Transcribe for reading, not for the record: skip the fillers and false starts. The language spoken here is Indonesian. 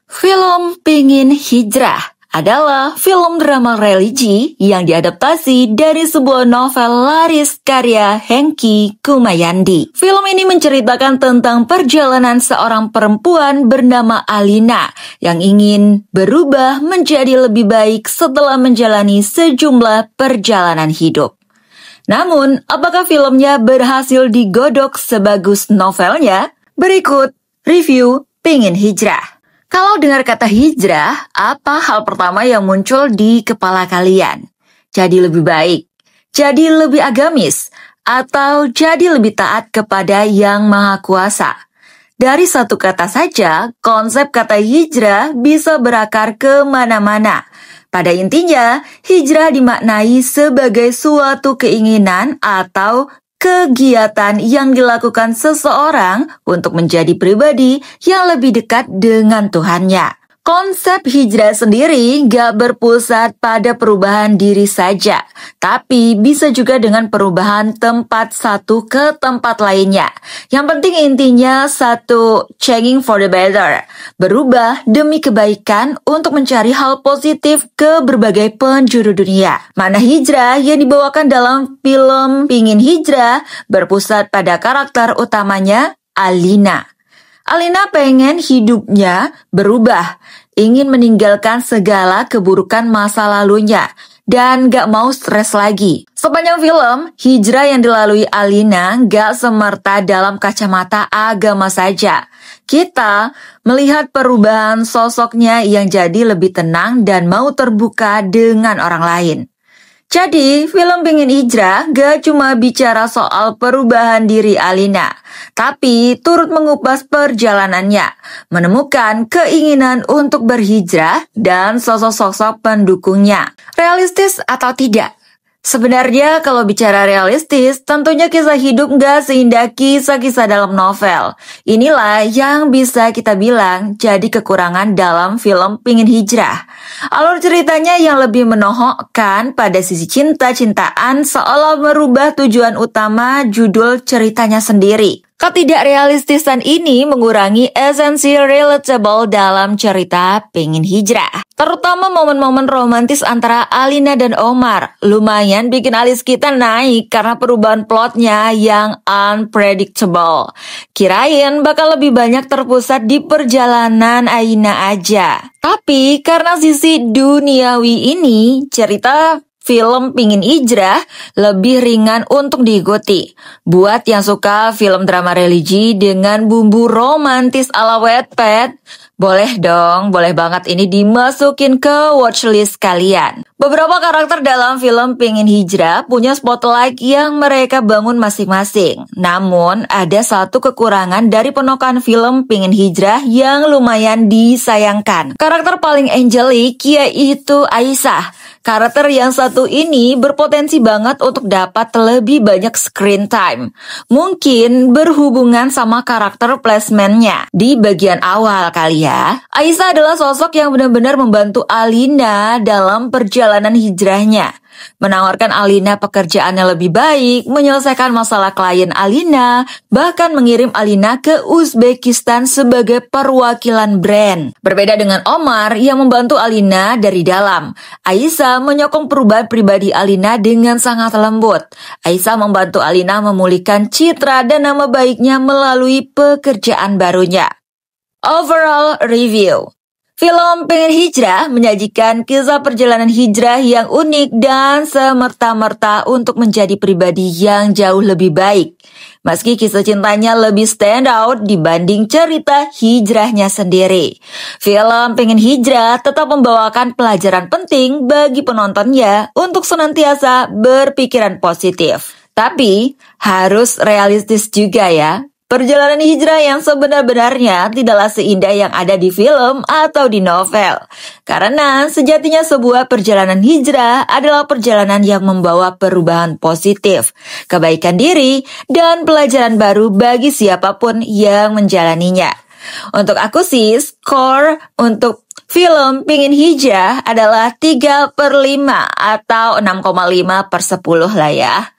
Film Pingin Hijrah adalah film drama religi yang diadaptasi dari sebuah novel laris karya Hengky Kumayandi. Film ini menceritakan tentang perjalanan seorang perempuan bernama Alina yang ingin berubah menjadi lebih baik setelah menjalani sejumlah perjalanan hidup. Namun, apakah filmnya berhasil digodok sebagus novelnya? Berikut review Pingin Hijrah. Kalau dengar kata hijrah, apa hal pertama yang muncul di kepala kalian? Jadi lebih baik, jadi lebih agamis, atau jadi lebih taat kepada Yang Maha Kuasa? Dari satu kata saja, konsep kata hijrah bisa berakar kemana-mana. Pada intinya, hijrah dimaknai sebagai suatu keinginan atau kegiatan yang dilakukan seseorang untuk menjadi pribadi yang lebih dekat dengan Tuhannya. Konsep hijrah sendiri gak berpusat pada perubahan diri saja, tapi bisa juga dengan perubahan tempat satu ke tempat lainnya. Yang penting intinya satu, changing for the better, berubah demi kebaikan untuk mencari hal positif ke berbagai penjuru dunia. Mana hijrah yang dibawakan dalam film Pingin Hijrah berpusat pada karakter utamanya, Alina. Alina pengen hidupnya berubah, ingin meninggalkan segala keburukan masa lalunya, dan gak mau stres lagi. Sepanjang film, hijrah yang dilalui Alina gak semerta dalam kacamata agama saja. Kita melihat perubahan sosoknya yang jadi lebih tenang dan mau terbuka dengan orang lain. Jadi, film Pingin Hijrah gak cuma bicara soal perubahan diri Alina, tapi turut mengupas perjalanannya, menemukan keinginan untuk berhijrah dan sosok-sosok pendukungnya. Realistis atau tidak? Sebenarnya kalau bicara realistis, tentunya kisah hidup gak seindah kisah-kisah dalam novel. Inilah yang bisa kita bilang jadi kekurangan dalam film Pingin Hijrah. Alur ceritanya yang lebih menohokkan pada sisi cinta-cintaan seolah merubah tujuan utama judul ceritanya sendiri. Ketidakrealistisan ini mengurangi esensi relatable dalam cerita Pingin Hijrah. Terutama momen-momen romantis antara Alina dan Omar. Lumayan bikin alis kita naik karena perubahan plotnya yang unpredictable. Kirain bakal lebih banyak terpusat di perjalanan Alina aja. Tapi karena sisi duniawi ini, cerita film Pingin Hijrah lebih ringan untuk diikuti. Buat yang suka film drama religi dengan bumbu romantis ala Wattpad, boleh dong, boleh banget ini dimasukin ke watchlist kalian. Beberapa karakter dalam film Pingin Hijrah punya spotlight yang mereka bangun masing-masing. Namun, ada satu kekurangan dari penokan film Pingin Hijrah yang lumayan disayangkan. Karakter paling angelic yaitu Aisyah. Karakter yang satu ini berpotensi banget untuk dapat lebih banyak screen time. Mungkin berhubungan sama karakter placement-nya. Di bagian awal kali ya, Aisyah adalah sosok yang benar-benar membantu Alina dalam perjalanan hijrahnya. Menawarkan Alina pekerjaan yang lebih baik, menyelesaikan masalah klien Alina, bahkan mengirim Alina ke Uzbekistan sebagai perwakilan brand. Berbeda dengan Omar yang membantu Alina dari dalam, Aisyah menyokong perubahan pribadi Alina dengan sangat lembut. Aisyah membantu Alina memulihkan citra dan nama baiknya melalui pekerjaan barunya. Overall review. Film Pingin Hijrah menyajikan kisah perjalanan hijrah yang unik dan semerta-merta untuk menjadi pribadi yang jauh lebih baik. Meski kisah cintanya lebih stand out dibanding cerita hijrahnya sendiri. Film Pingin Hijrah tetap membawakan pelajaran penting bagi penontonnya untuk senantiasa berpikiran positif. Tapi harus realistis juga ya. Perjalanan hijrah yang sebenar-benarnya tidaklah seindah yang ada di film atau di novel. Karena sejatinya sebuah perjalanan hijrah adalah perjalanan yang membawa perubahan positif, kebaikan diri, dan pelajaran baru bagi siapapun yang menjalaninya. Untuk aku sih, skor untuk film Pingin Hijrah adalah 3/5 atau 6,5/10 lah ya.